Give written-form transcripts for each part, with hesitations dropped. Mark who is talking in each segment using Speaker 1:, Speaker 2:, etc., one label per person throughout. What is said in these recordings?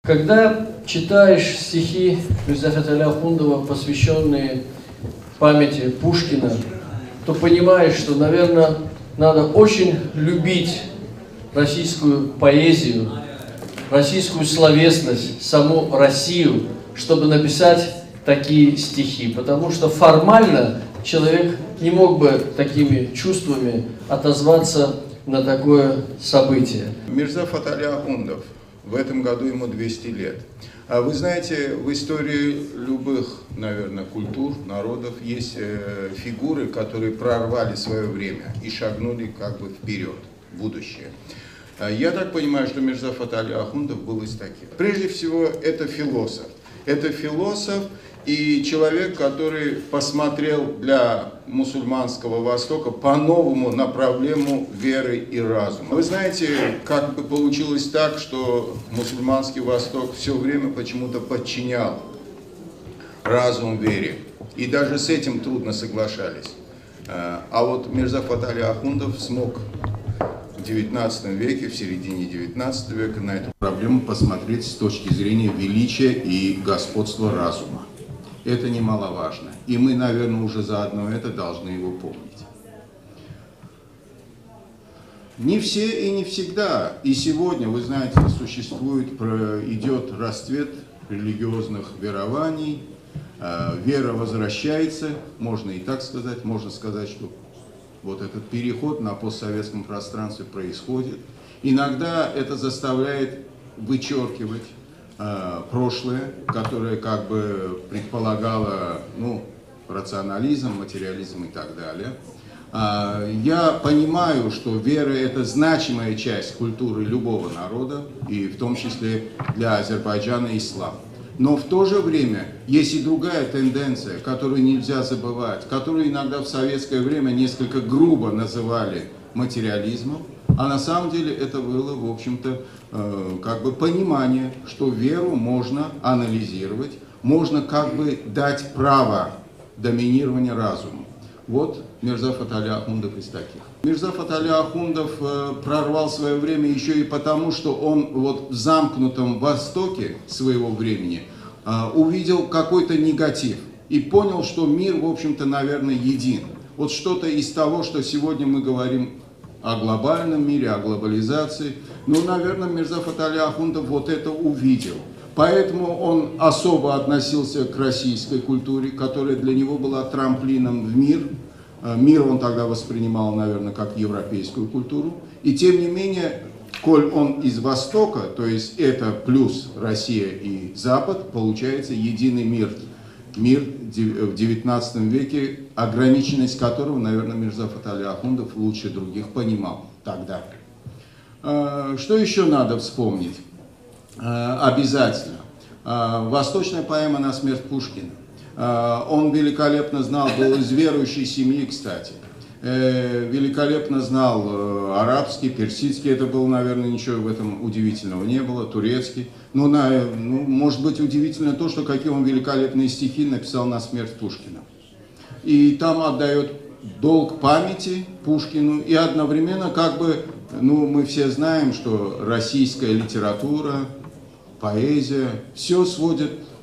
Speaker 1: Когда читаешь стихи Мирза Фаталя Ахундова, посвященные памяти Пушкина, то понимаешь, что, наверное, надо очень любить российскую поэзию, российскую словесность, саму Россию, чтобы написать такие стихи. Потому что формально человек не мог бы такими чувствами отозваться на такое событие.
Speaker 2: Мирза Фаталя Ахундов. В этом году ему 200 лет. А вы знаете, в истории любых, наверное, культур, народов есть фигуры, которые прорвали свое время и шагнули как бы вперед, в будущее. Я так понимаю, что Мирза Фаталя Ахундов был из таких. Прежде всего, это философ. Это философ и человек, который посмотрел для мусульманского Востока по-новому на проблему веры и разума. Вы знаете, как бы получилось так, что мусульманский Восток все время почему-то подчинял разум вере. И даже с этим трудно соглашались. А вот Мирза Фаталя Ахундов смог в 19 веке, в середине 19 века на эту проблему посмотреть с точки зрения величия и господства разума. Это немаловажно. И мы, наверное, уже заодно это должны его помнить. Не все и не всегда. И сегодня, вы знаете, идет расцвет религиозных верований. Вера возвращается, можно и так сказать. Можно сказать, что вот этот переход на постсоветском пространстве происходит. Иногда это заставляет вычеркивать прошлое, которое как бы предполагало рационализм, материализм и так далее. Я понимаю, что вера – это значимая часть культуры любого народа, и в том числе для Азербайджана ислам. Но в то же время есть и другая тенденция, которую нельзя забывать, которую иногда в советское время несколько грубо называли материализмом, а на самом деле это было, в общем-то, как бы понимание, что веру можно анализировать, можно как бы дать право доминирования разума. Вот Мирза Фаталя Ахундов из таких. Мирза Фаталя Ахундов прорвал свое время еще и потому, что он вот в замкнутом Востоке своего времени увидел какой-то негатив и понял, что мир, в общем-то, наверное, един. Вот что-то из того, что сегодня мы говорим о глобальном мире, о глобализации. Ну, наверное, Мирза Фаталя Ахундов вот это увидел. Поэтому он особо относился к российской культуре, которая для него была трамплином в мир. Мир он тогда воспринимал, наверное, как европейскую культуру. И тем не менее, коль он из Востока, то есть это плюс Россия и Запад, получается единый мир. Мир в 19 веке, ограниченность которого, наверное, Мирза Фаталя Ахундов лучше других понимал тогда. Что еще надо вспомнить? Обязательно. Восточная поэма «На смерть Пушкина». Он великолепно знал, был из верующей семьи, кстати. Великолепно знал арабский, персидский, это было, наверное, ничего в этом удивительного не было, турецкий. Может быть, удивительно то, что какие он великолепные стихи написал «На смерть Пушкина». И там отдает долг памяти Пушкину, и одновременно как бы, мы все знаем, что российская литература, поэзия, все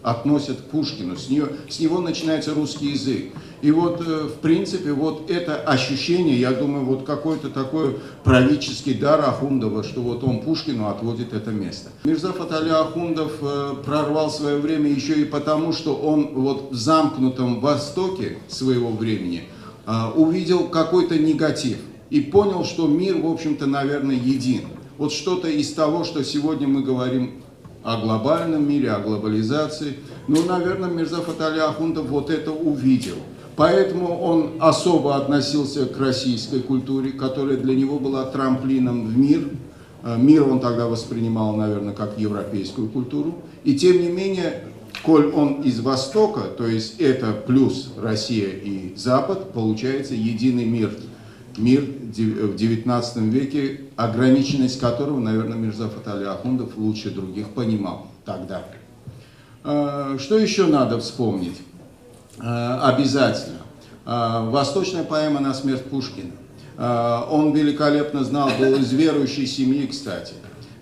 Speaker 2: относят к Пушкину, с него начинается русский язык. И вот, в принципе, вот это ощущение, я думаю, вот какой-то такой правительский дар Ахундова, что вот он Пушкину отводит это место. Мирза Фаталя Ахундов прорвал свое время еще и потому, что он вот в замкнутом Востоке своего времени увидел какой-то негатив и понял, что мир, в общем-то, наверное, един. Вот что-то из того, что сегодня мы говорим о глобальном мире, о глобализации. Наверное, Мирза Фаталя Ахундов вот это увидел. Поэтому он особо относился к российской культуре, которая для него была трамплином в мир. Мир он тогда воспринимал, наверное, как европейскую культуру. И тем не менее, коль он из Востока, то есть это плюс Россия и Запад, получается единый мир. Мир в 19 веке, ограниченность которого, наверное, Мирза Фаталя Ахундов лучше других понимал тогда. Что еще надо вспомнить? Обязательно. Восточная поэма «На смерть Пушкина». Он великолепно знал, был из верующей семьи, кстати.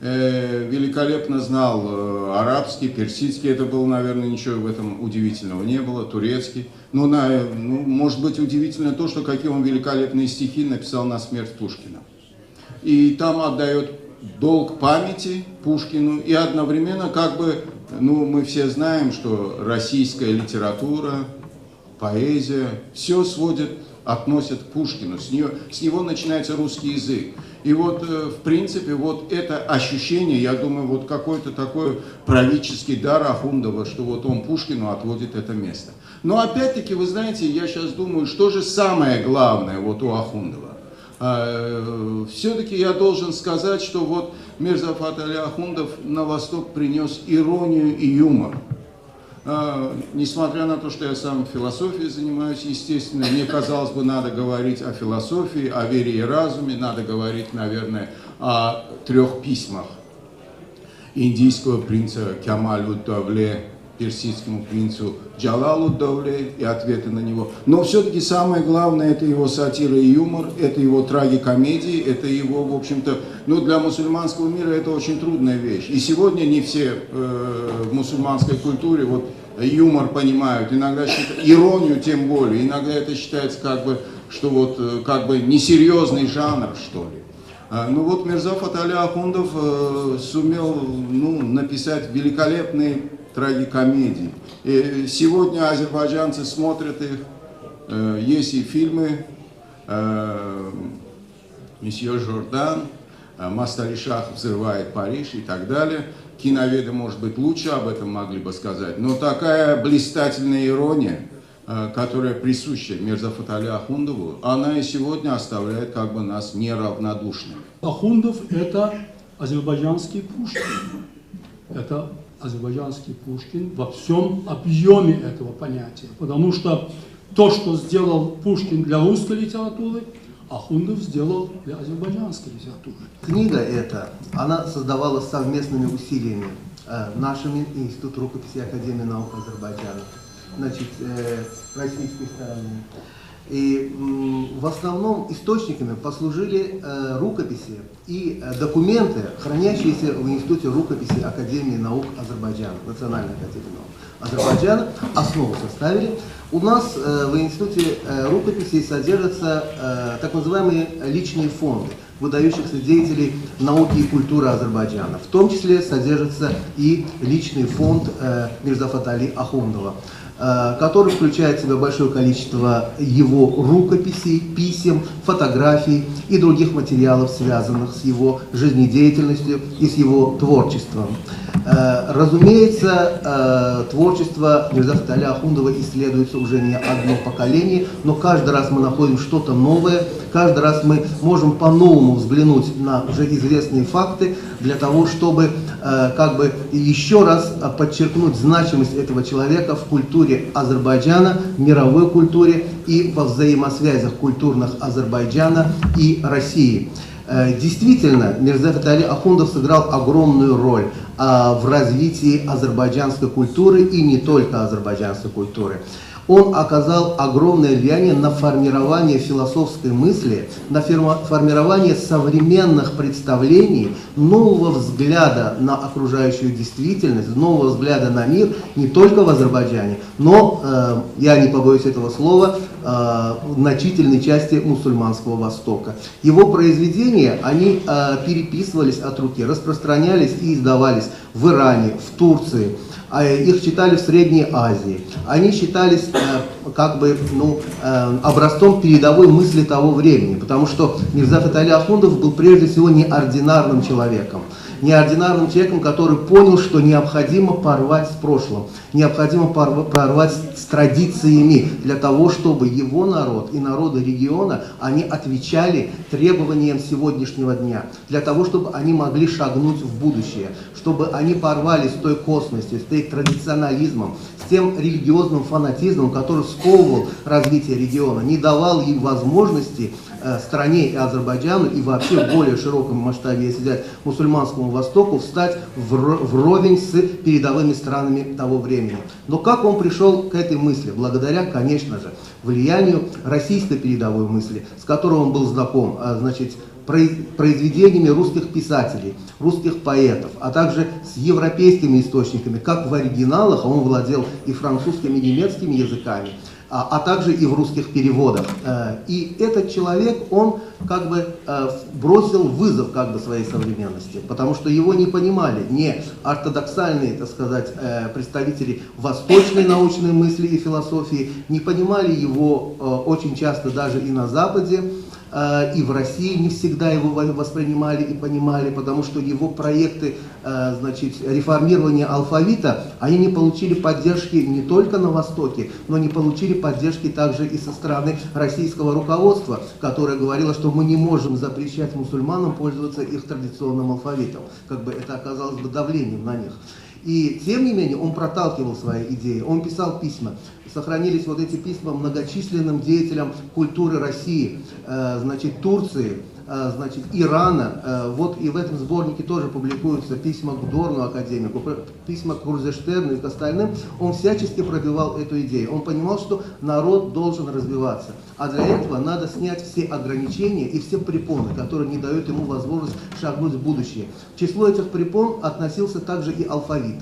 Speaker 2: великолепно знал арабский, персидский, это было, наверное, ничего в этом удивительного не было, турецкий. Ну, может быть, удивительно то, что какие он великолепные стихи написал на смерть Пушкина. И там отдает долг памяти Пушкину, и одновременно как бы, ну, мы все знаем, что российская литература, поэзия, все относят к Пушкину, с него начинается русский язык. И вот, в принципе, вот это ощущение, я думаю, вот какой-то такой правительский дар Ахундова, что вот он Пушкину отводит это место. Но опять-таки, вы знаете, я сейчас думаю, что же самое главное вот у Ахундова. Все-таки я должен сказать, что вот Мирзафат Али Ахундов на Восток принес иронию и юмор. Несмотря на то, что я сам философией занимаюсь, естественно, мне казалось бы, надо говорить о философии, о вере и разуме, надо говорить, наверное, о 3 письмах индийского принца Кямаль-уд-Давле, персидскому принцу Джалал-уд-Давле и ответы на него. Но все-таки самое главное — это его сатира и юмор, это его трагикомедии, это его, в общем-то, ну, для мусульманского мира это очень трудная вещь. И сегодня не все в мусульманской культуре вот юмор понимают, иногда иронию тем более, иногда это считается как бы, что вот как бы несерьезный жанр, что ли. Ну вот Мирзафат Али Ахундов сумел, ну, написать великолепные трагикомедии. И сегодня азербайджанцы смотрят их, есть и фильмы «Месье Жордан», «Мастер Шах взрывает Париж» и так далее. Киноведы, может быть, лучше об этом могли бы сказать, но такая блистательная ирония, которая присуща Мирзафат Али Ахундову, она и сегодня оставляет как бы нас неравнодушными.
Speaker 3: Ахундов — это азербайджанский Пушкин. Это азербайджанский Пушкин во всем объеме этого понятия. Потому что то, что сделал Пушкин для русской литературы, Ахундов сделал для азербайджанской литературы.
Speaker 4: Книга эта, она создавалась совместными усилиями нашими, Институт рукописи Академии наук Азербайджана, значит, российской стороны. И в основном источниками послужили рукописи и документы, хранящиеся в Институте рукописи Академии наук Азербайджана, Национальной Академии наук Азербайджана, основу составили. У нас в Институте рукописей содержатся так называемые личные фонды выдающихся деятелей науки и культуры Азербайджана. В том числе содержится и личный фонд Мирзафата Али Ахундова, который включает в себя большое количество его рукописей, писем, фотографий и других материалов, связанных с его жизнедеятельностью и с его творчеством. Разумеется, творчество Мирзафата Али Ахундова исследуется уже не одно поколение, но каждый раз мы находим что-то новое, каждый раз мы можем по-новому взглянуть на уже известные факты для того, чтобы как бы еще раз подчеркнуть значимость этого человека в культуре Азербайджана, в мировой культуре и во взаимосвязях культурных Азербайджана и России. Действительно, Мирзафат Али Ахундов сыграл огромную роль в развитии азербайджанской культуры и не только азербайджанской культуры. Он оказал огромное влияние на формирование философской мысли, на формирование современных представлений, нового взгляда на окружающую действительность, нового взгляда на мир не только в Азербайджане, но, я не побоюсь этого слова, в значительной части мусульманского Востока. Его произведения, они переписывались от руки, распространялись и издавались в Иране, в Турции. Их читали в Средней Азии. Они считались как бы, образцом передовой мысли того времени, потому что Мирзафат Али Ахундов был прежде всего неординарным человеком. Неординарным человеком, который понял, что необходимо порвать с прошлым, необходимо порвать с традициями для того, чтобы его народ и народы региона, они отвечали требованиям сегодняшнего дня, для того, чтобы они могли шагнуть в будущее, чтобы они порвали с той косностью, с тем традиционализмом, с тем религиозным фанатизмом, который сковывал развитие региона, не давал им возможности стране и Азербайджану и вообще в более широком масштабе, если взять мусульманскому Востоку, встать вровень с передовыми странами того времени. Но как он пришел к этой мысли? Благодаря, конечно же, влиянию российской передовой мысли, с которой он был знаком, значит, произведениями русских писателей, русских поэтов, а также с европейскими источниками, как в оригиналах, а он владел и французскими, и немецкими языками, а также и в русских переводах. И этот человек, он как бы бросил вызов как бы своей современности, потому что его не понимали не ортодоксальные, так сказать, представители восточной научной мысли и философии, не понимали его очень часто даже и на Западе, и в России не всегда его воспринимали и понимали, потому что его проекты, значит, реформирования алфавита, они не получили поддержки не только на Востоке, но не получили поддержки также и со стороны российского руководства, которое говорило, что мы не можем запрещать мусульманам пользоваться их традиционным алфавитом. Как бы это оказалось бы давлением на них. И тем не менее он проталкивал свои идеи, он писал письма. Сохранились вот эти письма многочисленным деятелям культуры России, значит, Турции, значит, Ирана. Вот и в этом сборнике тоже публикуются письма к Дорну, академику, письма к Рузенштерну и к остальным. Он всячески пробивал эту идею. Он понимал, что народ должен развиваться. А для этого надо снять все ограничения и все препоны, которые не дают ему возможность шагнуть в будущее. В число этих препон относился также и алфавит.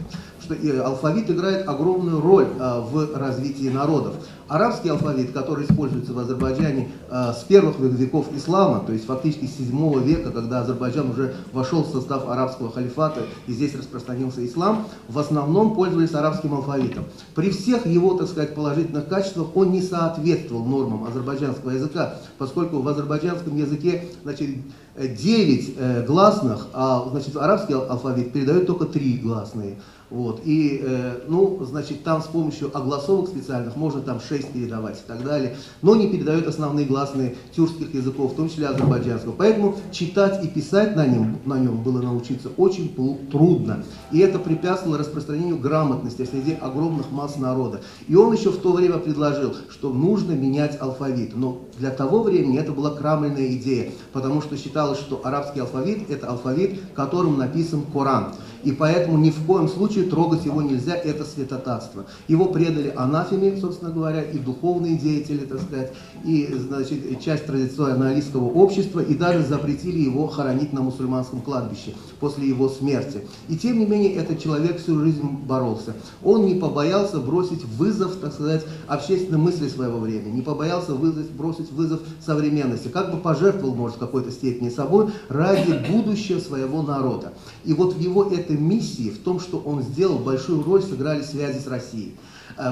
Speaker 4: Алфавит играет огромную роль в развитии народов. Арабский алфавит, который используется в Азербайджане с первых веков ислама, то есть фактически с 7 века, когда Азербайджан уже вошел в состав арабского халифата и здесь распространился ислам, в основном пользовались арабским алфавитом. При всех его, так сказать, положительных качествах он не соответствовал нормам азербайджанского языка, поскольку в азербайджанском языке, значит, 9 гласных, а, значит, арабский алфавит передает только 3 гласные. Вот. И, ну, значит, там с помощью огласовок специальных можно там 6 передавать и так далее, но не передает основные гласные тюркских языков, в том числе азербайджанского. Поэтому читать и писать на нем было научиться очень трудно. И это препятствовало распространению грамотности среди огромных масс народа. И он еще в то время предложил, что нужно менять алфавит. Но для того времени это была крамольная идея, потому что считалось, что арабский алфавит – это алфавит, которым написан Коран. И поэтому ни в коем случае трогать его нельзя, это святотатство. Его предали анафеме, собственно говоря, и духовные деятели, так сказать, и, значит, часть традиционалистского общества, и даже запретили его хоронить на мусульманском кладбище после его смерти. И тем не менее этот человек всю жизнь боролся. Он не побоялся бросить вызов, так сказать, общественной мысли своего времени, не побоялся бросить вызов современности, как бы пожертвовал, может, в какой-то степени собой ради будущего своего народа. И вот в его этой миссии, в том, что он сделал, большую роль сыграли связи с Россией.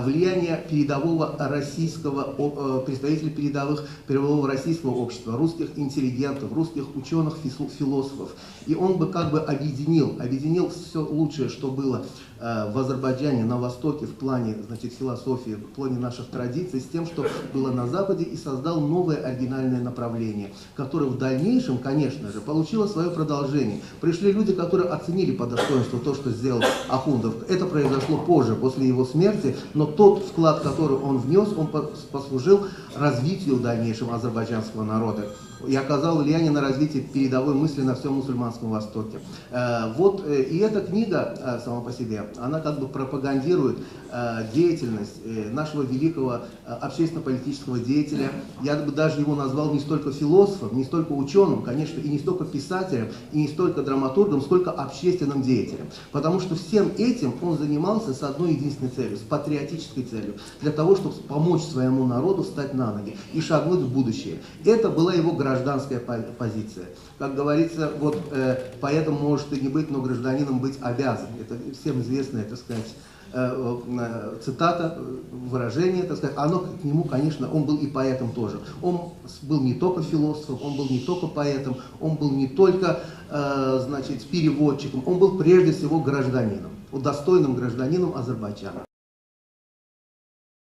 Speaker 4: Влияние передового российского, представителей передового российского общества, русских интеллигентов, русских ученых, философов. И он бы как бы объединил все лучшее, что было в Азербайджане, на Востоке в плане, значит, философии, в плане наших традиций, с тем, что было на Западе, и создал новое оригинальное направление, которое в дальнейшем, конечно же, получило свое продолжение. Пришли люди, которые оценили по достоинству то, что сделал Ахундов. Это произошло позже, после его смерти, но тот вклад, который он внес, он послужил развитию в дальнейшем азербайджанского народа и оказал влияние на развитие передовой мысли на всем мусульманском Востоке. Вот, и эта книга сама по себе, она как бы пропагандирует деятельность нашего великого общественно-политического деятеля. Я бы даже его назвал не столько философом, не столько ученым, конечно, и не столько писателем, и не столько драматургом, сколько общественным деятелем. Потому что всем этим он занимался с одной единственной целью, с патриотической целью, для того, чтобы помочь своему народу встать на ноги и шагнуть в будущее. Это была его гражданская позиция. Как говорится, вот поэтому может и не быть, но гражданином быть обязан. Это всем известная, так сказать, цитата, выражение, так сказать, оно к нему, конечно, он был и поэтом тоже. Он был не только философом, он был не только поэтом, он был не только, значит, переводчиком, он был прежде всего гражданином, достойным гражданином Азербайджана.